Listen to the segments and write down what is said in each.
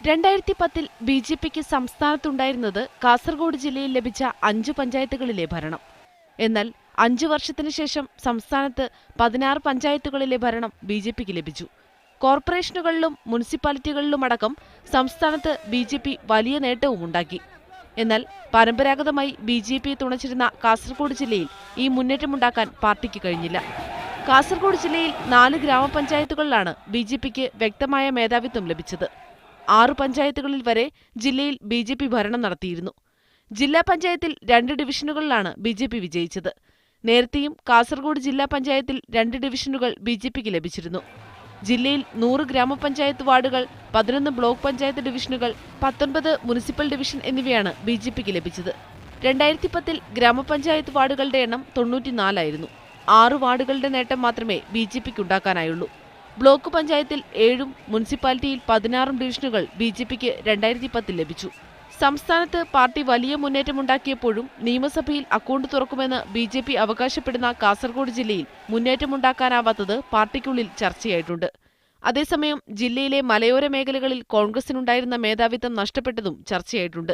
2010-ൽ ബി.ജെ.പിക്ക് സംസ്ഥാനത്തുണ്ടായിരുന്നത് കാസർഗോഡ് ജില്ലയിൽ ലഭിച്ച 5 പഞ്ചായത്തുകളിലെ ഭരണം. എന്നാൽ 5 വർഷത്തിനു ശേഷം സംസ്ഥാനത്ത് 16 പഞ്ചായത്തുകളിലെ ഭരണം ബി.ജെ.പിക്ക് ലഭിച്ചു. കോർപ്പറേഷനുകളിലും മുനിസിപ്പാലിറ്റികളിലുമടക്കം സംസ്ഥാനത്ത് ബി.ജെ.പി വലിയ നേട്ടവുമുണ്ടാക്കി. എന്നാൽ പരമ്പരാഗതമായി ബി.ജെ.പിയെ തുണച്ചിരുന്ന കാസർഗോഡ് ജില്ലയിൽ ഈ മുന്നേറ്റമുണ്ടാക്കാൻ പാർട്ടിക്ക് കഴിഞ്ഞില്ല. കാസർഗോഡ് ജില്ലയിൽ 4 ഗ്രാമപഞ്ചായത്തുകളിലാണ് ബി.ജെ.പിക്ക് വ്യക്തമായ മേധാവിത്വം ലഭിച്ചത്. 6 പഞ്ചായത്തുകളിൽ വരെ ജില്ലയിൽ ബി.ജെ.പി ഭരണം നടത്തിയിരുന്നു. ജില്ലാ പഞ്ചായത്തിൽ 2 ഡിവിഷനുകളിലാണ് ബി.ജെ.പി വിജയിച്ചത്. നേരത്തെയും കാസർഗോഡ് ജില്ലാ പഞ്ചായത്തിൽ 2 ഡിവിഷനുകൾ ബി.ജെ.പിക്ക് ലഭിച്ചിരുന്നു. ജില്ലയിൽ 100 ഗ്രാമപഞ്ചായത്ത് വാർഡുകൾ, 11 ബ്ലോക്ക് പഞ്ചായത്ത് ഡിവിഷനുകൾ, 19 മുനിസിപ്പൽ ഡിവിഷൻ എന്നിവയാണ് ബി.ജെ.പിക്ക് ലഭിച്ചത്. 2010-ൽ ഗ്രാമപഞ്ചായത്ത് വാർഡുകളുടെ എണ്ണം 94 ആയിരുന്നു. 6 വാർഡുകളുടെ നേട്ടം മാത്രമേ ബി.ജെ.പിക്ക് ഉണ്ടാക്കാനായുള്ളൂ. ബ്ലോക്ക് പഞ്ചായത്തിൽ 7ഉം മുനിസിപ്പാലിറ്റിയിൽ 16 ഡിവിഷനുകൾ ബി.ജെ.പിക്ക് 2010-ൽ ലഭിച്ചു. സംസ്ഥാനത്ത് പാർട്ടി വലിയ മുന്നേറ്റമുണ്ടാക്കിയപ്പോഴും നിയമസഭയിൽ അക്കൗണ്ട് തുറക്കുമെന്ന് ബി.ജെ.പി അവകാശപ്പെടുന്ന കാസർഗോഡ് ജില്ലയിൽ മുന്നേറ്റമുണ്ടാക്കാനാവാത്തത് പാർട്ടിക്കുള്ളിൽ ചർച്ചയായിട്ടുണ്ട്. അതേസമയം ജില്ലയിലെ മലയോര മേഖലകളിൽ കോൺഗ്രസിനുണ്ടായിരുന്ന മേധാവിത്വം നഷ്ടപ്പെട്ടതും ചർച്ചയായിട്ടുണ്ട്.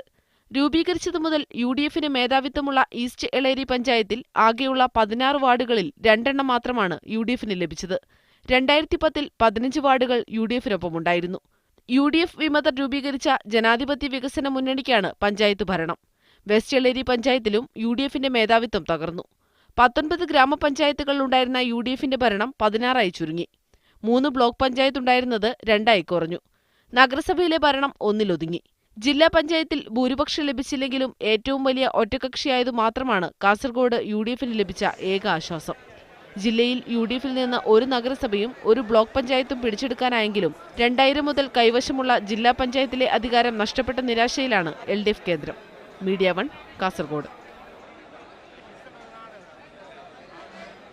രൂപീകരിച്ചതു മുതൽ യു.ഡി.എഫിന് മേധാവിത്വമുള്ള ഈസ്റ്റ് എളേരി പഞ്ചായത്തിൽ ആകെയുള്ള 16 വാർഡുകളിൽ 2 എണ്ണം മാത്രമാണ് യു.ഡി.എഫിന് ലഭിച്ചത്. 2010-ൽ 15 വാർഡുകൾ യു.ഡി.എഫിനൊപ്പമുണ്ടായിരുന്നു. യു.ഡി.എഫ് വിമതർ രൂപീകരിച്ച ജനാധിപത്യ വികസന മുന്നണിക്കാണ് പഞ്ചായത്ത് ഭരണം. വെസ്റ്റ് എളേരി പഞ്ചായത്തിലും യു.ഡി.എഫിന്റെ മേധാവിത്വം തകർന്നു. 19 ഗ്രാമപഞ്ചായത്തുകളിലുണ്ടായിരുന്ന യു.ഡി.എഫിന്റെ ഭരണം 16 ആയി ചുരുങ്ങി. 3 ബ്ലോക്ക് പഞ്ചായത്ത് ഉണ്ടായിരുന്നത് 2 ആയി കുറഞ്ഞു. നഗരസഭയിലെ ഭരണം 1-ൽ ഒതുങ്ങി. ജില്ലാ പഞ്ചായത്തിൽ ഭൂരിപക്ഷം ലഭിച്ചില്ലെങ്കിലും ഏറ്റവും വലിയ ഒറ്റകക്ഷിയായതു മാത്രമാണ് കാസർഗോഡ് യു.ഡി.എഫിന് ലഭിച്ച ഏക ആശ്വാസം. ജില്ലയിൽ യു.ഡി.എഫിൽ നിന്ന് ഒരു നഗരസഭയും ഒരു ബ്ലോക്ക് പഞ്ചായത്തും പിടിച്ചെടുക്കാനായെങ്കിലും 2000 മുതൽ കൈവശമുള്ള ജില്ലാ പഞ്ചായത്തിലെ അധികാരം നഷ്ടപ്പെട്ട നിരാശയിലാണ് എൽ.ഡി.എഫ് കേന്ദ്രം. മീഡിയ 1 കാസർഗോഡ്.